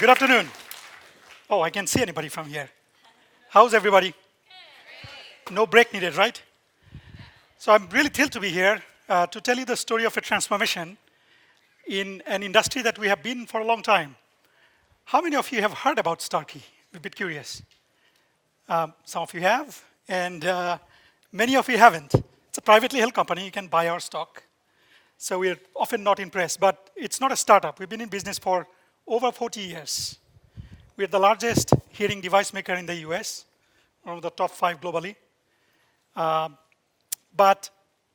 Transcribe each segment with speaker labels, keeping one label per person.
Speaker 1: Good afternoon. Oh, I can see anybody from here. How's everybody? No break needed, right? So I'm really thrilled to be here to tell you the story of a transformation in an industry that we have been for a long time. How many of you have heard about Starkey? I'm a bit curious. Some of you have, and many of you haven't. It's a privately held company. You can buy our stock. So we're often not impressed, but it's not a startup. We've been in business for over 40 years. We're the largest hearing device maker in the US, one of the top 5 globally. But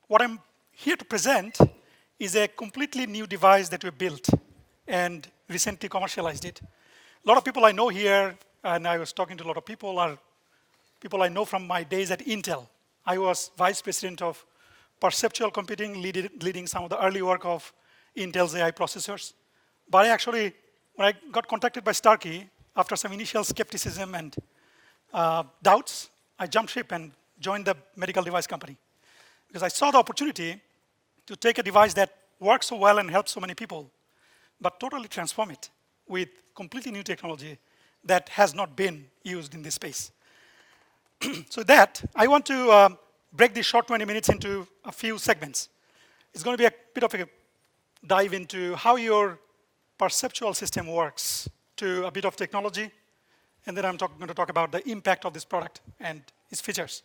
Speaker 1: what I'm here to present is a completely new device that we built and recently commercialized it. A lot of people I know here, and I was talking to a lot of people, are people I know from my days at Intel. I was vice president of perceptual computing, leading some of the early work of Intel's AI processors. But I actually, when I got contacted by Starkey, after some initial skepticism and doubts, I jumped ship and joined the medical device company. Because I saw the opportunity to take a device that works so well and helps so many people, but totally transform it with completely new technology that has not been used in this space. So that, I want to break this short 20 minutes into a few segments. It's going to be a bit of a dive into how your perceptual system works, to a bit of technology, and then I'm going to talk about the impact of this product and its features.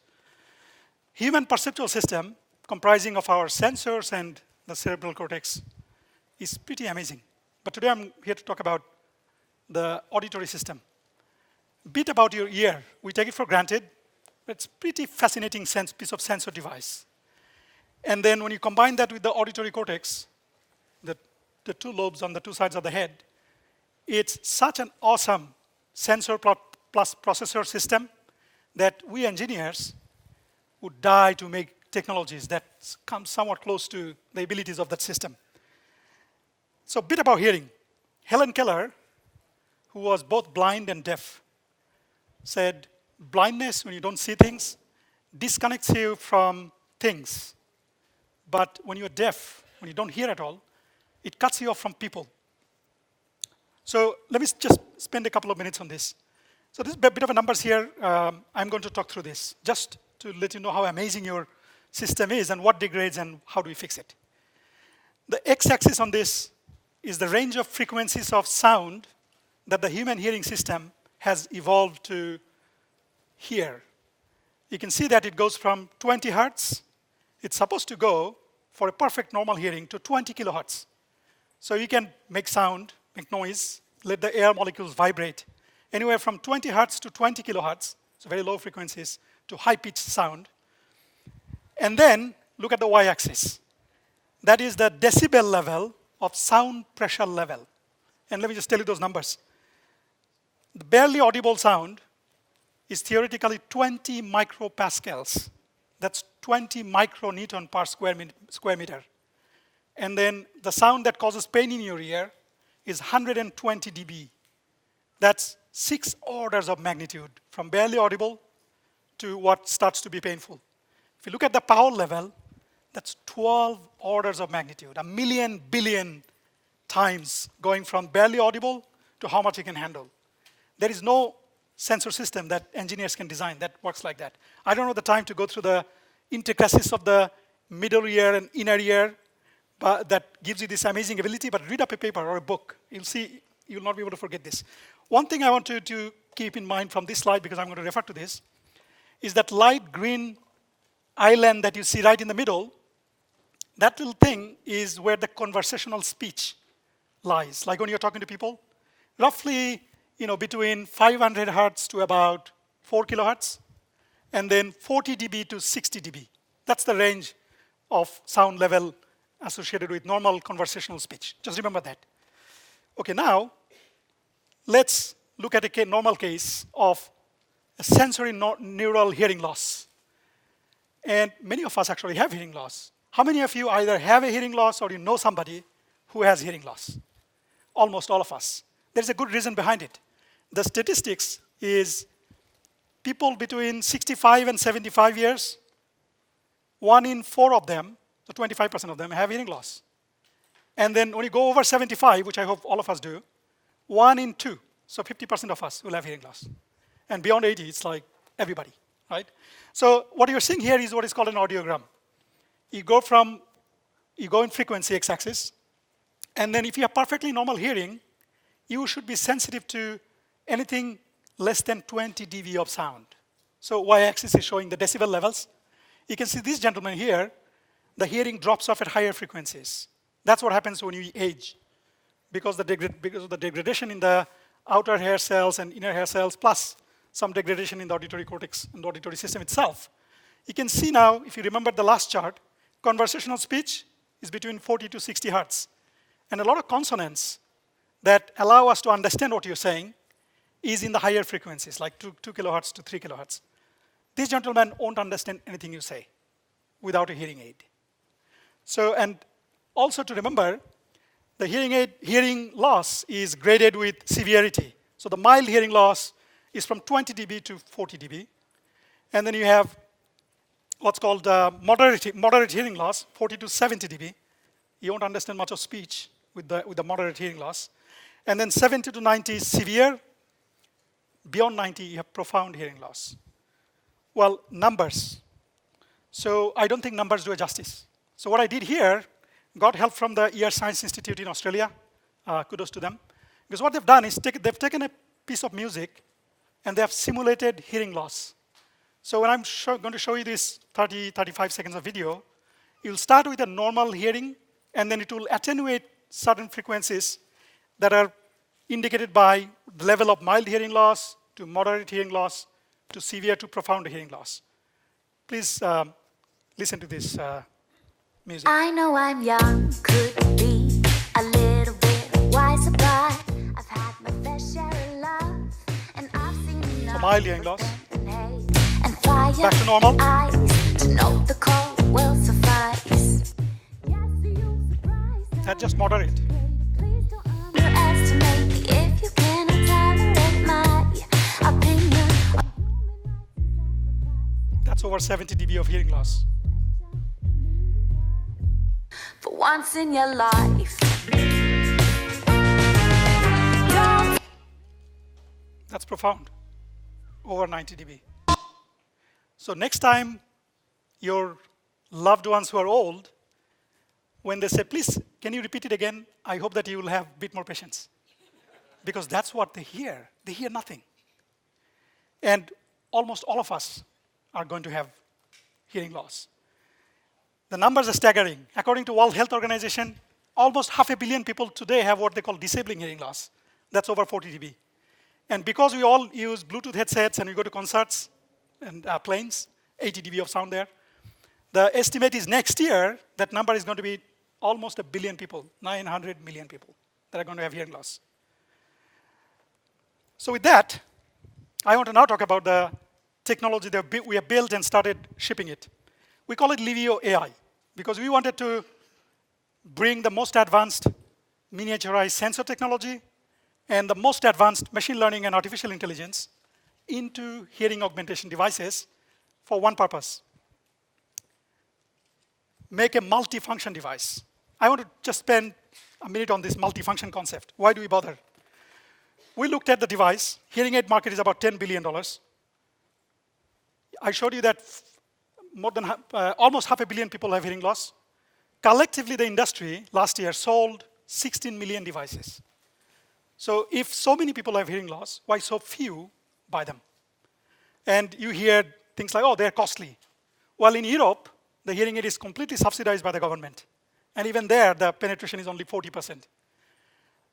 Speaker 1: Human perceptual system, comprising of our sensors and the cerebral cortex, is pretty amazing. But today I'm here to talk about the auditory system. A bit about your ear. We take it for granted. It's a pretty fascinating piece of sensor device. And then when you combine that with the auditory cortex, the two lobes on the two sides of the head, it's such an awesome sensor plus processor system that we engineers would die to make technologies that come somewhat close to the abilities of that system. So a bit about hearing. Helen Keller, who was both blind and deaf, said, blindness, when you don't see things, disconnects you from things. But when you're deaf, when you don't hear at all, it cuts you off from people. So let me just spend a couple of minutes on this. So this is a bit of a numbers here. I'm going to talk through this, just to let you know how amazing your system is and what degrades and how do we fix it. The x-axis on this is the range of frequencies of sound that the human hearing system has evolved to hear. You can see that it goes from 20 hertz. It's supposed to go, for a perfect normal hearing, to 20 kilohertz. So you can make sound, make noise, let the air molecules vibrate, anywhere from 20 hertz to 20 kilohertz, so very low frequencies, to high-pitched sound. And then look at the y-axis. That is the decibel level of sound pressure level. And let me just tell you those numbers. The barely audible sound is theoretically 20 micropascals. That's 20 micronewton per square meter. And then the sound that causes pain in your ear is 120 dB. That's 6 orders of magnitude, from barely audible to what starts to be painful. If you look at the power level, that's 12 orders of magnitude, 1,000,000 billion times going from barely audible to how much you can handle. There is no sensor system that engineers can design that works like that. I don't have the time to go through the intricacies of the middle ear and inner ear, but that gives you this amazing ability, but read up a paper or a book. You'll see, you'll not be able to forget this. One thing I want you to keep in mind from this slide, because I'm going to refer to this, is that light green island that you see right in the middle. That little thing is where the conversational speech lies. Like when you're talking to people, roughly, between 500 hertz to about 4 kilohertz, and then 40 dB to 60 dB. That's the range of sound level associated with normal conversational speech. Just remember that. Okay, now, let's look at a normal case of a sensory neural hearing loss. And many of us actually have hearing loss. How many of you either have a hearing loss or you know somebody who has hearing loss? Almost all of us. There's a good reason behind it. The statistics is people between 65 and 75 years, 1 in 4 of them, so 25% of them, have hearing loss. And then when you go over 75, which I hope all of us do, 1 in 2, So 50% of us will have hearing loss. And beyond 80, it's like everybody, right? So what you're seeing here is what is called an audiogram. You go in frequency x-axis, and then if you have perfectly normal hearing, you should be sensitive to anything less than 20 dB of sound. So y-axis is showing the decibel levels. You can see this gentleman here, the hearing drops off at higher frequencies. That's what happens when you age. Because of the degradation in the outer hair cells and inner hair cells, plus some degradation in the auditory cortex and the auditory system itself. You can see now, if you remember the last chart, conversational speech is between 40 to 60 hertz. And a lot of consonants that allow us to understand what you're saying is in the higher frequencies, like 2 kilohertz to 3 kilohertz. This gentleman won't understand anything you say without a hearing aid. So, and also to remember, the hearing loss is graded with severity. So the mild hearing loss is from 20 dB to 40 dB. And then you have what's called moderate hearing loss, 40 to 70 dB. You won't understand much of speech with the moderate hearing loss. And then 70 to 90 is severe. Beyond 90, you have profound hearing loss. Well, numbers. So I don't think numbers do it justice. So what I did here, got help from the Ear Science Institute in Australia. Kudos to them. Because what they've done is they've taken a piece of music and they have simulated hearing loss. So when I'm going to show you this 35 seconds of video, you'll start with a normal hearing, and then it will attenuate certain frequencies that are indicated by the level of mild hearing loss to moderate hearing loss to severe to profound hearing loss. Please listen to this music.
Speaker 2: I know I'm young, could be a little bit wiser, but I've had my fair share of love, and I've seen enough.
Speaker 1: So mild hearing loss.
Speaker 2: And fire
Speaker 1: back to normal.
Speaker 2: Eyes to know the cold will suffice.
Speaker 1: That's just moderate.
Speaker 2: Please don't underestimate me if you cannot tolerate my opinion.
Speaker 1: That's over 70 dB of hearing loss.
Speaker 2: For once in your life.
Speaker 1: That's profound. Over 90 dB. So next time your loved ones who are old, when they say, please, can you repeat it again? I hope that you will have a bit more patience. Because that's what they hear. They hear nothing. And almost all of us are going to have hearing loss. The numbers are staggering. According to World Health Organization, almost 500 million people today have what they call disabling hearing loss. That's over 40 dB. And because we all use Bluetooth headsets and we go to concerts and planes, 80 dB of sound there, the estimate is next year, that number is going to be almost 1 billion people, 900 million people that are going to have hearing loss. So with that, I want to now talk about the technology that we have built and started shipping it. We call it Livio AI, because we wanted to bring the most advanced miniaturized sensor technology and the most advanced machine learning and artificial intelligence into hearing augmentation devices for one purpose: make a multi-function device. I want to just spend a minute on this multi-function concept. Why do we bother? We looked at the device. Hearing aid market is about $10 billion. I showed you that more than almost 500 million people have hearing loss. Collectively, the industry last year sold 16 million devices. So if so many people have hearing loss, why so few buy them? And you hear things like, oh, they're costly. Well, in Europe, the hearing aid is completely subsidized by the government. And even there, the penetration is only 40%.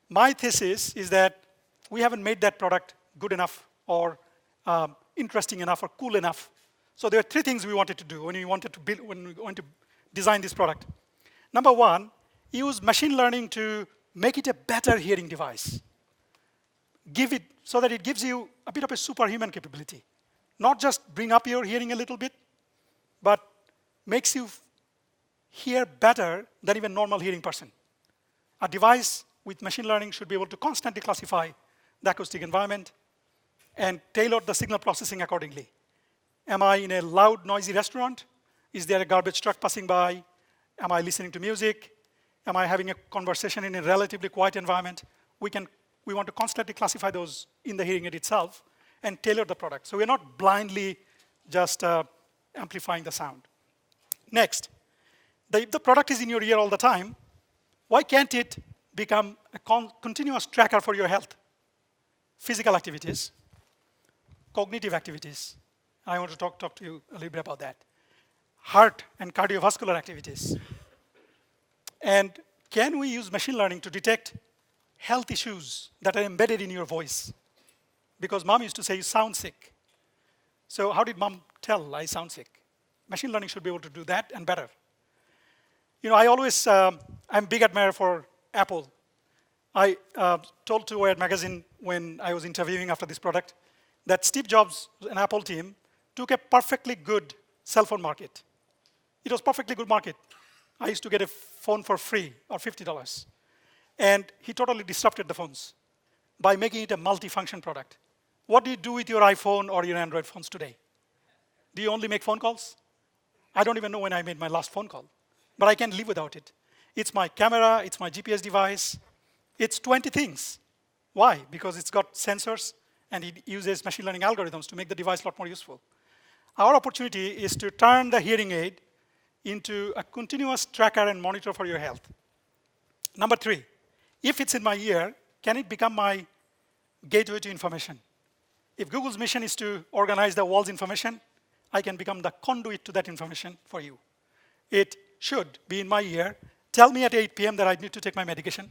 Speaker 1: My thesis is that we haven't made that product good enough or interesting enough or cool enough. So there are 3 things we wanted to do when we wanted to design this product. Number 1, use machine learning to make it a better hearing device. Give it so that it gives you a bit of a superhuman capability. Not just bring up your hearing a little bit, but makes you hear better than even normal hearing person. A device with machine learning should be able to constantly classify the acoustic environment and tailor the signal processing accordingly. Am I in a loud, noisy restaurant? Is there a garbage truck passing by? Am I listening to music? Am I having a conversation in a relatively quiet environment? We can We want to constantly classify those in the hearing aid itself and tailor the product. So we're not blindly just amplifying the sound. Next, if the product is in your ear all the time, why can't it become a continuous tracker for your health? Physical activities, cognitive activities. I want to talk to you a little bit about that. Heart and cardiovascular activities. And can we use machine learning to detect health issues that are embedded in your voice? Because mom used to say, you sound sick. So how did mom tell I sound sick? Machine learning should be able to do that and better. You know, I always, I'm a big admirer for Apple. I told to Wired magazine when I was interviewing after this product that Steve Jobs and Apple team took a perfectly good cell phone market. It was perfectly good market. I used to get a phone for free or $50. And he totally disrupted the phones by making it a multi-function product. What do you do with your iPhone or your Android phones today? Do you only make phone calls? I don't even know when I made my last phone call, but I can't live without it. It's my camera, it's my GPS device, it's 20 things. Why? Because it's got sensors and it uses machine learning algorithms to make the device a lot more useful. Our opportunity is to turn the hearing aid into a continuous tracker and monitor for your health. Number 3, if it's in my ear, can it become my gateway to information? If Google's mission is to organize the world's information, I can become the conduit to that information for you. It should be in my ear, tell me at 8 p.m. that I need to take my medication.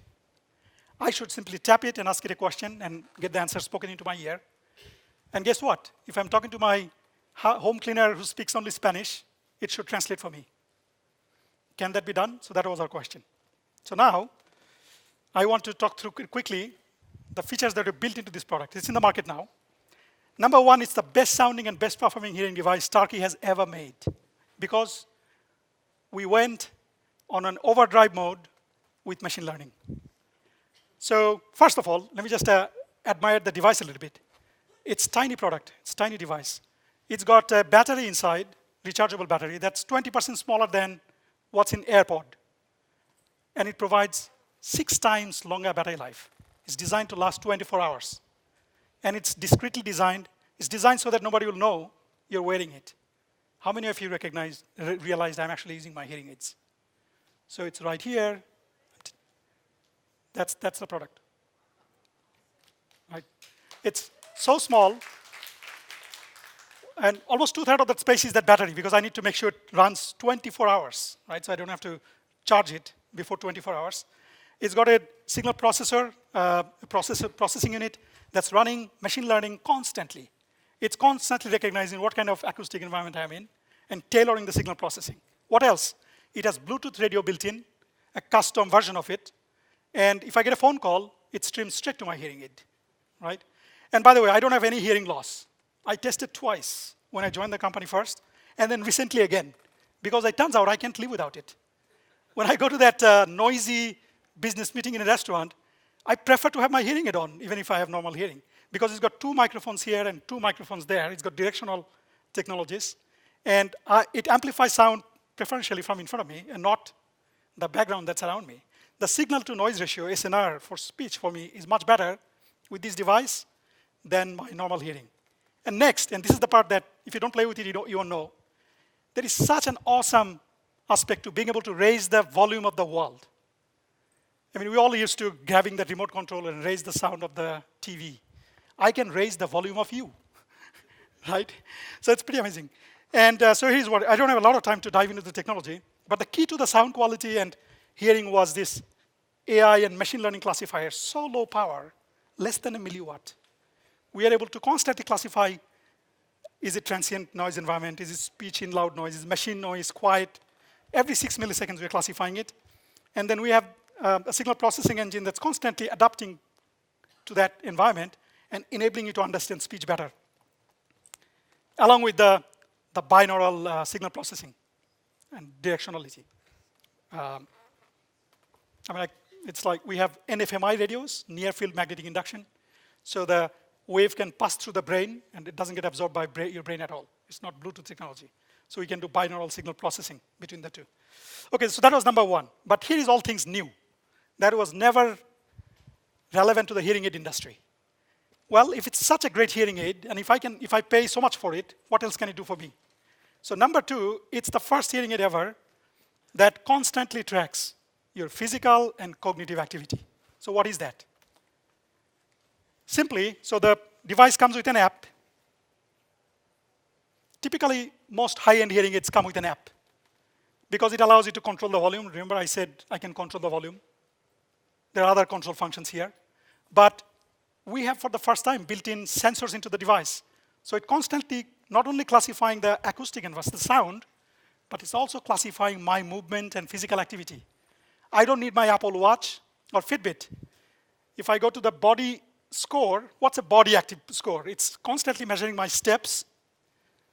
Speaker 1: I should simply tap it and ask it a question and get the answer spoken into my ear. And guess what? If I'm talking to my home cleaner who speaks only Spanish, it should translate for me. Can that be done? So that was our question. So now, I want to talk through quickly the features that are built into this product. It's in the market now. Number 1, it's the best sounding and best performing hearing device Starkey has ever made, because we went on an overdrive mode with machine learning. So first of all, let me just admire the device a little bit. It's tiny product, it's tiny device. It's got a battery inside, rechargeable battery, that's 20% smaller than what's in AirPod. And it provides 6 times longer battery life. It's designed to last 24 hours. And it's discreetly designed. It's designed so that nobody will know you're wearing it. How many of you realized I'm actually using my hearing aids? So it's right here. That's the product. Right? It's so small. And almost 2/3 of that space is that battery, because I need to make sure it runs 24 hours, right? So I don't have to charge it before 24 hours. It's got a signal processor, processing unit that's running machine learning constantly. It's constantly recognizing what kind of acoustic environment I'm in and tailoring the signal processing. What else? It has Bluetooth radio built in, a custom version of it. And if I get a phone call, it streams straight to my hearing aid, right? And by the way, I don't have any hearing loss. I tested twice when I joined the company first, and then recently again, because it turns out I can't live without it. When I go to that noisy business meeting in a restaurant, I prefer to have my hearing aid on, even if I have normal hearing, because it's got 2 microphones here and 2 microphones there. It's got directional technologies, and it amplifies sound preferentially from in front of me and not the background that's around me. The signal to noise ratio, SNR, for speech for me is much better with this device than my normal hearing. And next, and this is the part that if you don't play with it, you won't know, there is such an awesome aspect to being able to raise the volume of the world. I mean, we all used to grabbing the remote control and raise the sound of the TV. I can raise the volume of you, right? So it's pretty amazing. And so here's what, I don't have a lot of time to dive into the technology, but the key to the sound quality and hearing was this AI and machine learning classifier, so low power, less than a milliwatt. We are able to constantly classify, is it transient noise environment, is it speech in loud noise, is it machine noise, quiet. Every 6 milliseconds we're classifying it. And then we have a signal processing engine that's constantly adapting to that environment and enabling you to understand speech better, along with the binaural signal processing and directionality. I mean, it's like we have NFMI radios, near field magnetic induction. So the wave can pass through the brain, and it doesn't get absorbed by your brain at all. It's not Bluetooth technology. So we can do binaural signal processing between the two. OK, so that was number 1. But here is all things new. That was never relevant to the hearing aid industry? Well, if it's such a great hearing aid, and if I pay so much for it, what else can it do for me? So number two, it's the first hearing aid ever that constantly tracks your physical and cognitive activity. So what is that? Simply, so the device comes with an app. Typically, most high-end hearing aids come with an app because it allows you to control the volume. Remember I said I can control the volume. There are other control functions here. But we have, for the first time, built-in sensors into the device. So it constantly not only classifying the acoustic and the sound, but it's also classifying my movement and physical activity. I don't need my Apple Watch or Fitbit. If I go to the body score, what's a body active score? It's constantly measuring my steps.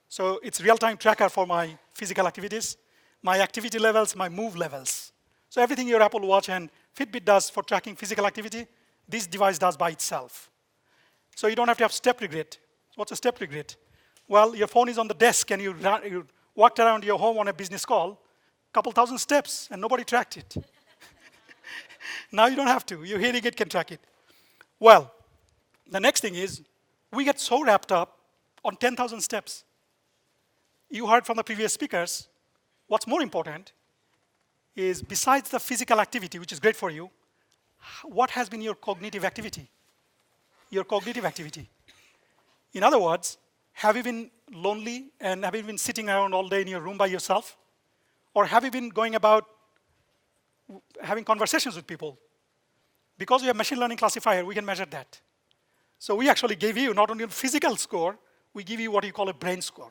Speaker 1: So it's real-time tracker for my physical activities, my activity levels, my move levels. So everything your Apple Watch and Fitbit does for tracking physical activity, this device does by itself. So you don't have to have step regret. What's a step regret? Well, your phone is on the desk and you walked around your home on a business call, a couple thousand steps, and nobody tracked it. Now you don't have to. Your hearing aid can track it. Well, the next thing is, we get so wrapped up on 10,000 steps. You heard from the previous speakers, what's more important is besides the physical activity, which is great for you, what has been your cognitive activity? Your cognitive activity. In other words, have you been lonely and have you been sitting around all day in your room by yourself? Or have you been going about having conversations with people? Because we have machine learning classifier, we can measure that. So we actually gave you not only a physical score, we give you what you call a brain score.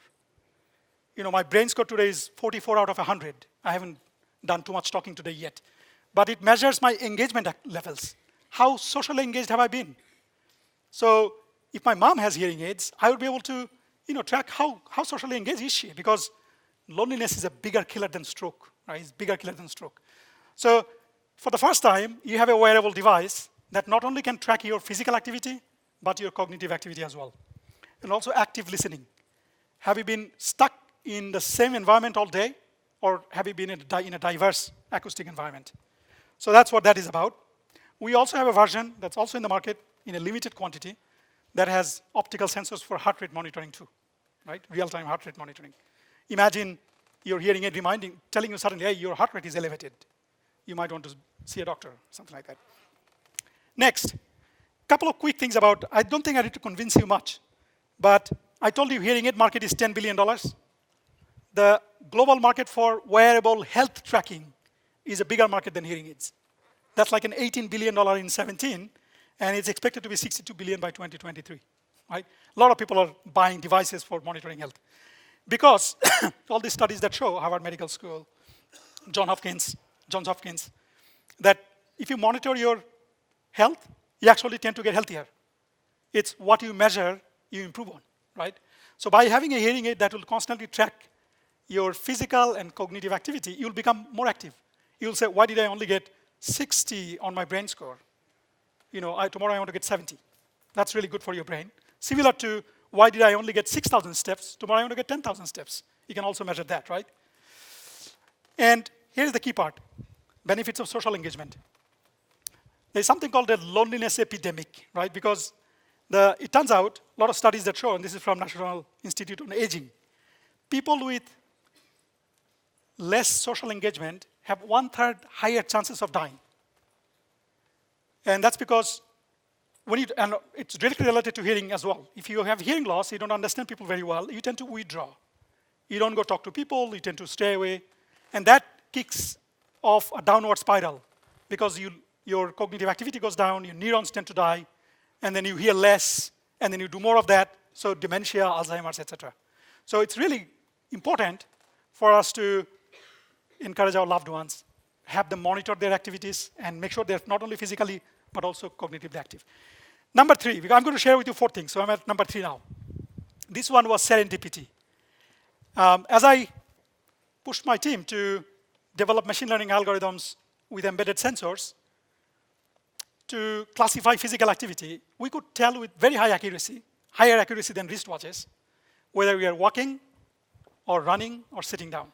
Speaker 1: You know, my brain score today is 44 out of 100. I haven't done too much talking today yet. But it measures my engagement levels. How socially engaged have I been? So if my mom has hearing aids, I would be able to track how socially engaged is she, because loneliness is a bigger killer than stroke, right? It's bigger killer than stroke. So for the first time, you have a wearable device that not only can track your physical activity, but your cognitive activity as well. And also active listening. Have you been stuck in the same environment all day, or have you been in a diverse acoustic environment? So that's what that is about. We also have a version that's also in the market in a limited quantity that has optical sensors for heart rate monitoring too, right? Real-time heart rate monitoring. Imagine your hearing aid telling you suddenly, hey, your heart rate is elevated. You might want to see a doctor, something like that. Next, couple of quick things about, I don't think I need to convince you much, but I told you hearing aid market is $10 billion. The global market for wearable health tracking is a bigger market than hearing aids. That's like an $18 billion in 17, and it's expected to be $62 billion by 2023, right? A lot of people are buying devices for monitoring health. Because all these studies that show, Harvard Medical School, Johns Hopkins, that if you monitor your health, you actually tend to get healthier. It's what you measure, you improve on, right? So by having a hearing aid that will constantly track your physical and cognitive activity, you'll become more active. You'll say, why did I only get 60 on my brain score? Tomorrow I want to get 70. That's really good for your brain. Similar to, why did I only get 6,000 steps? Tomorrow I want to get 10,000 steps. You can also measure that, right? And here's the key part, benefits of social engagement. There's something called a loneliness epidemic, right? Because it turns out, a lot of studies that show, and this is from National Institute on Aging, people with less social engagement have 1/3 higher chances of dying. And that's because and it's directly related to hearing as well. If you have hearing loss, you don't understand people very well, you tend to withdraw. You don't go talk to people, you tend to stay away. And that kicks off a downward spiral because your cognitive activity goes down, your neurons tend to die, and then you hear less, and then you do more of that, so dementia, Alzheimer's, etc. So it's really important for us to encourage our loved ones, have them monitor their activities, and make sure they're not only physically, but also cognitively active. Number 3, I'm going to share with you 4 things, so I'm at number 3 now. This one was serendipity. As I pushed my team to develop machine learning algorithms with embedded sensors to classify physical activity, we could tell with very high accuracy, higher accuracy than wristwatches, whether we are walking or running or sitting down.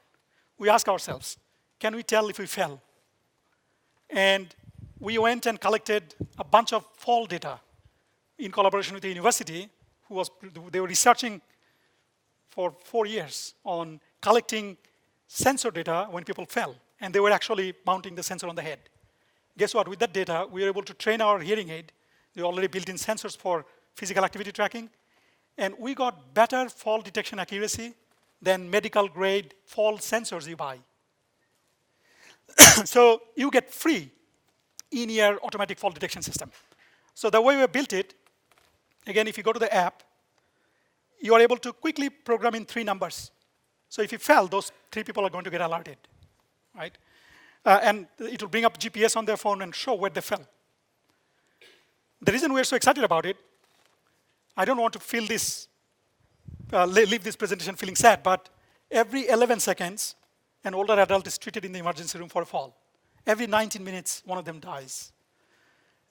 Speaker 1: We ask ourselves, can we tell if we fell? And we went and collected a bunch of fall data in collaboration with the university, they were researching for 4 years on collecting sensor data when people fell, and they were actually mounting the sensor on the head. Guess what? With that data, we were able to train our hearing aid. They already built in sensors for physical activity tracking, and we got better fall detection accuracy than medical grade fall sensors you buy. So you get free in-ear automatic fall detection system. So the way we built it, again, if you go to the app, you are able to quickly program in 3 numbers. So if you fell, those 3 people are going to get alerted, right? And it will bring up GPS on their phone and show where they fell. The reason we're so excited about it, I don't want to feel this, leave this presentation feeling sad, but every 11 seconds, an older adult is treated in the emergency room for a fall. Every 19 minutes, one of them dies.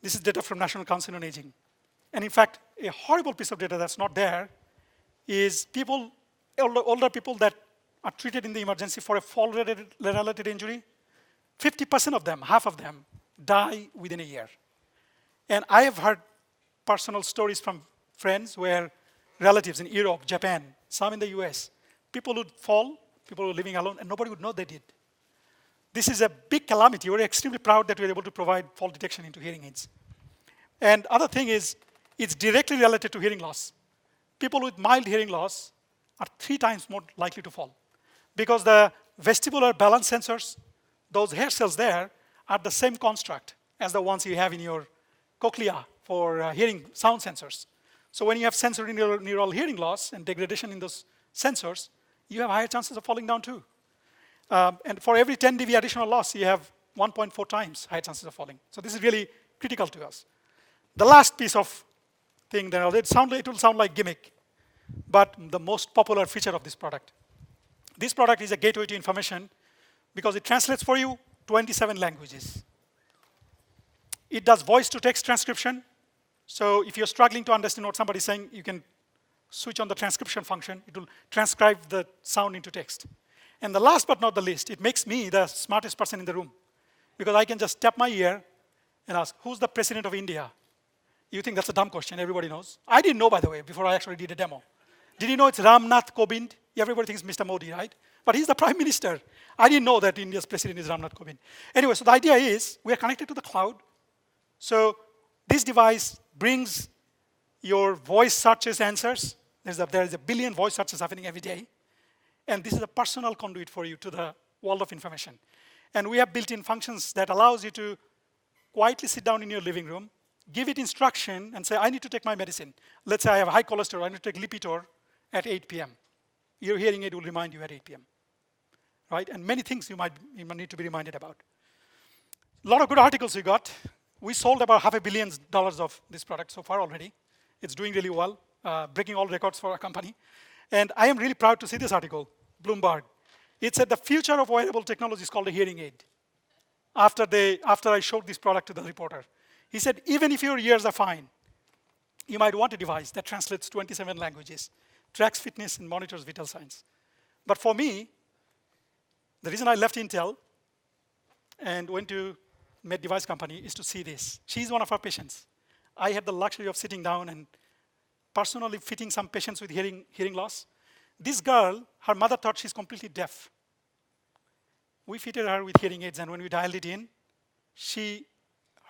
Speaker 1: This is data from National Council on Aging. And in fact, a horrible piece of data that's not there is older people that are treated in the emergency for a fall-related injury, 50% of them, half of them, die within a year. And I have heard personal stories from friends where relatives in Europe, Japan, some in the US, people would fall, people who were living alone, and nobody would know they did. This is a big calamity. We're extremely proud that we're able to provide fall detection into hearing aids. And other thing is, it's directly related to hearing loss. People with mild hearing loss are 3 times more likely to fall because the vestibular balance sensors, those hair cells there, are the same construct as the ones you have in your cochlea for hearing sound sensors. So when you have sensory neural hearing loss and degradation in those sensors, you have higher chances of falling down too. And for every 10 dB additional loss, you have 1.4 times higher chances of falling. So this is really critical to us. The last piece of thing that it will sound like gimmick, but the most popular feature of this product. This product is a gateway to information because it translates for you 27 languages. It does voice-to-text transcription. So if you're struggling to understand what somebody's saying, you can switch on the transcription function. It will transcribe the sound into text. And the last but not the least, it makes me the smartest person in the room because I can just tap my ear and ask, who's the president of India? You think that's a dumb question, everybody knows. I didn't know, by the way, before I actually did a demo. Did you know it's Ramnath Kovind? Everybody thinks Mr. Modi, right? But he's the prime minister. I didn't know that India's president is Ramnath Kovind. Anyway, so the idea is we are connected to the cloud. So this device brings your voice searches answers. There is a billion voice searches happening every day. And this is a personal conduit for you to the world of information. And we have built-in functions that allows you to quietly sit down in your living room, give it instruction, and say, I need to take my medicine. Let's say I have high cholesterol. I need to take Lipitor at 8 p.m. Your hearing aid will remind you at 8 p.m. Right? And many things you might need to be reminded about. A lot of good articles we got. We sold about $500 million of this product so far already. It's doing really well, breaking all records for our company. And I am really proud to see this article, Bloomberg. It said the future of wearable technology is called a hearing aid. After I showed this product to the reporter. He said, even if your ears are fine, you might want a device that translates 27 languages, tracks fitness, and monitors vital signs. But for me, the reason I left Intel and went to med device company is to see this. She's one of our patients. I had the luxury of sitting down and personally fitting some patients with hearing loss. This girl, her mother thought she's completely deaf. We fitted her with hearing aids, and when we dialed it in, she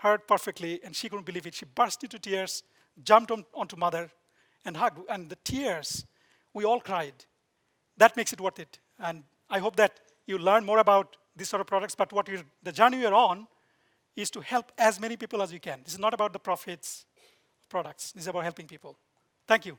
Speaker 1: heard perfectly, and she couldn't believe it. She burst into tears, jumped onto mother, and hugged. And the tears, we all cried. That makes it worth it. And I hope that you learn more about these sort of products, but the journey we're on is to help as many people as we can. This is not about the profits of products. This is about helping people. Thank you.